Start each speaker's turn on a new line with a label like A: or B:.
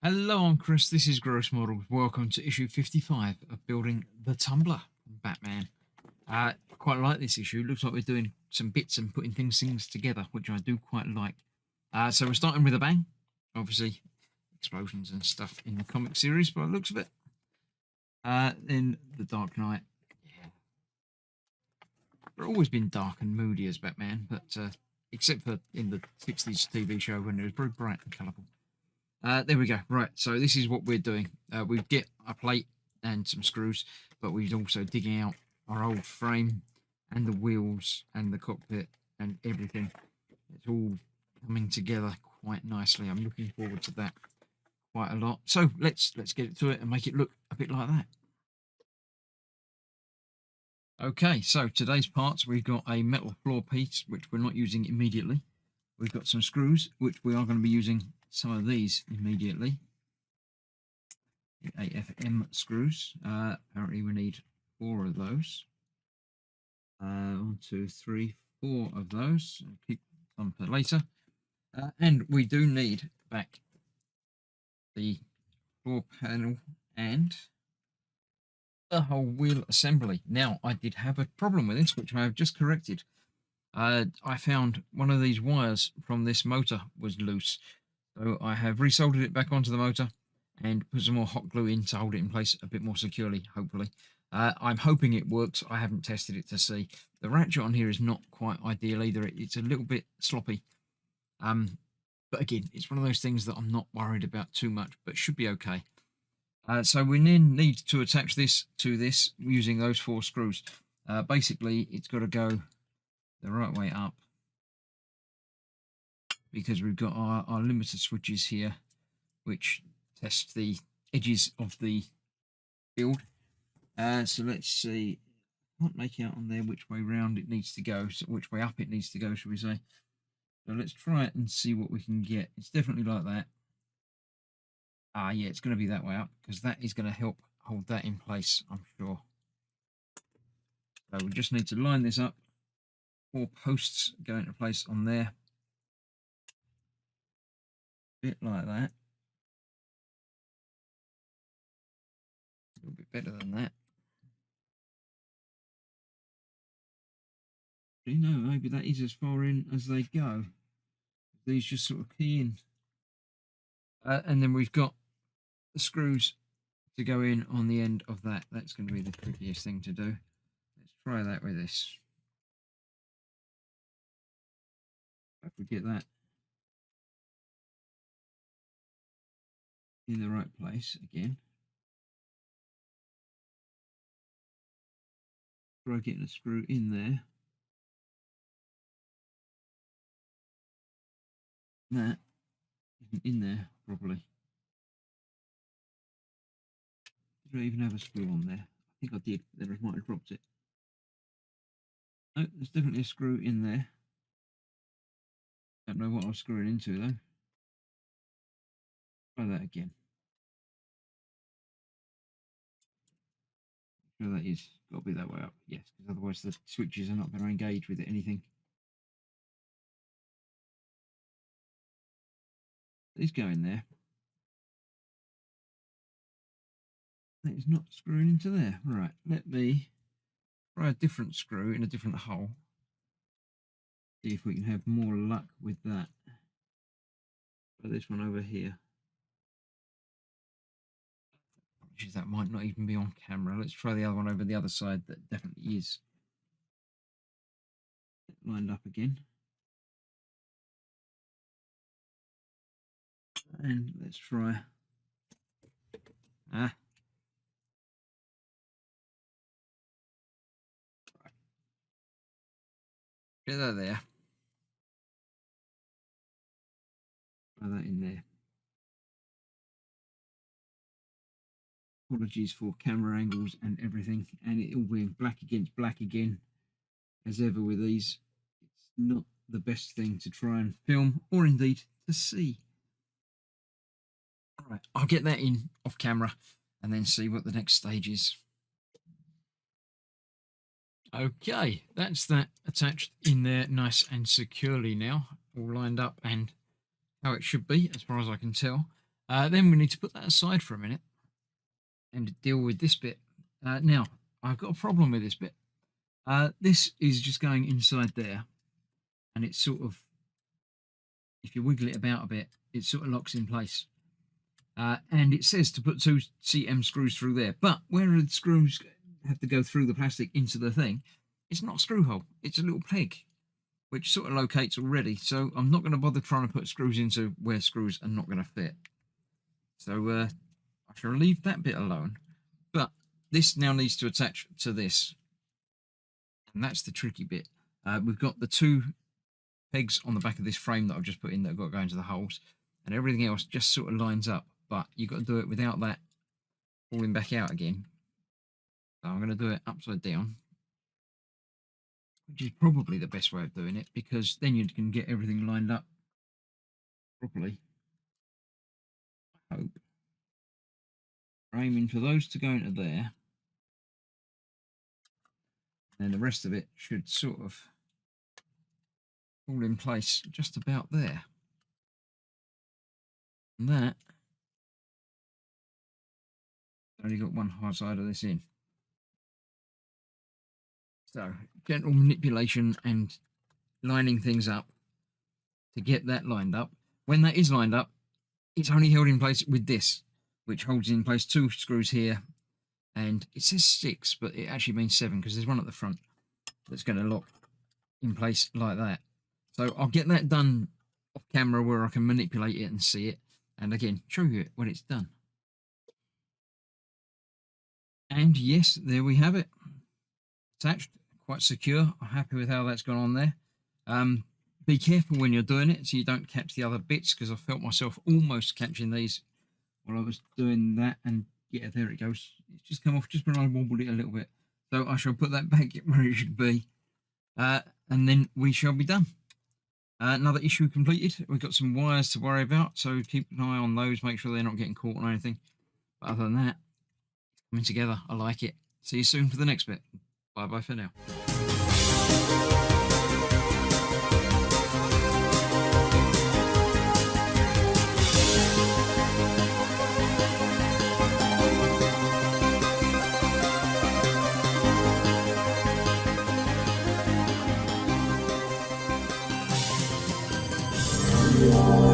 A: Hello, I'm Chris. This is Gross Models. Welcome to issue 55 of Building the Tumbler from Batman. I quite like this issue. Looks like we're doing some bits and putting things together, which I do quite like. So we're starting with a bang. Obviously, explosions and stuff in the comic series by the looks of it. Then the Dark Knight. Yeah. We've always been dark and moody as Batman, but except for in the 60s TV show when it was very bright and colourful. There we go. Right, so this is what we're doing. We get a plate and some screws, but we're also digging out our old frame and the wheels and the cockpit and everything. It's all coming together quite nicely. I'm looking forward to that quite a lot. So let's get it to it and make it look a bit like that. Okay, so today's parts, we've got a metal floor piece, which we're not using immediately. We've got some screws, which we are going to be using some of these immediately. The AFM screws. Apparently we need 4 of those. 1, 2, 3, 4 of those. I'll keep some for later. And we do need back the floor panel and the whole wheel assembly. Now, I did have a problem with this, which I have just corrected. I found one of these wires from this motor was loose. So I have resoldered it back onto the motor and put some more hot glue in to hold it in place a bit more securely, hopefully. I'm hoping it works. I haven't tested it to see. The ratchet on here is not quite ideal either. It's a little bit sloppy. But again, it's one of those things that I'm not worried about too much, but should be okay. So we then need to attach this to this using those 4 screws. Basically, it's got to go the right way up because we've got our limiter switches here, which test the edges of the build. So let's see. I can't make out on there which way round it needs to go, so which way up it needs to go, shall we say. So let's try it and see what we can get. It's definitely like that. Yeah, it's going to be that way up because that is going to help hold that in place, I'm sure. So we just need to line this up. 4 posts go into place on there. Bit like that. A little bit better than that. You know, maybe that is as far in as they go. These just sort of key in. And then we've got the screws to go in on the end of that. That's going to be the trickiest thing to do. Let's try that with this. If we get that in the right place again. Try getting a screw in there. That isn't in there properly. Did I even have a screw on there? I think I did, then I might have dropped it. No, there's definitely a screw in there. Don't know what I was screwing into though. Try that again. Sure that is. Got to be that way up. Yes, because otherwise the switches are not going to engage with anything. These go in there. That is not screwing into there. Right, let me try a different screw in a different hole. See if we can have more luck with that. Try this one over here. That might not even be on camera. Let's try the other one over the other side. That definitely is. Lined up again. And let's try. Get that there. Try that in there. Apologies for camera angles and everything, and it all being black against black again. As ever with these, it's not the best thing to try and film or indeed to see. All right, I'll get that in off camera and then see what the next stage is. Okay, that's that attached in there nice and securely now, all lined up and how it should be as far as I can tell. Then we need to put that aside for a minute and deal with this bit. Now, I've got a problem with this bit. This is just going inside there, and it's sort of, if you wiggle it about a bit, it sort of locks in place. And it says to put 2 cm screws through there, but where the screws have to go through the plastic into the thing, it's not a screw hole, it's a little peg, which sort of locates already. So I'm not going to bother trying to put screws into where screws are not going to fit. So I shall leave that bit alone. But this now needs to attach to this, and that's the tricky bit. We've got the 2 pegs on the back of this frame that I've just put in that have got to go into the holes, and everything else just sort of lines up, but you've got to do it without that falling back out again. So I'm going to do it upside down, which is probably the best way of doing it, because then you can get everything lined up properly. I hope. We're aiming for those to go into there, and the rest of it should sort of fall in place just about there. And that only got one hard side of this in. So gentle manipulation and lining things up to get that lined up. When that is lined up, it's only held in place with this, which holds in place 2 screws here, and it says 6, but it actually means 7 because there's one at the front that's going to lock in place like that. So I'll get that done off camera where I can manipulate it and see it, and again show you it when it's done. And yes, there we have it, attached, quite secure. I'm happy with how that's gone on there. Be careful when you're doing it so you don't catch the other bits, because I felt myself almost catching these while I was doing that, and yeah, there it goes. It's just come off just when I wobbled it a little bit. So I shall put that back where it should be, and then we shall be done. Another issue completed. We've got some wires to worry about, so keep an eye on those, make sure they're not getting caught or anything. But other than that, coming together, I like it. See you soon for the next bit. Bye bye for now.
B: Yeah.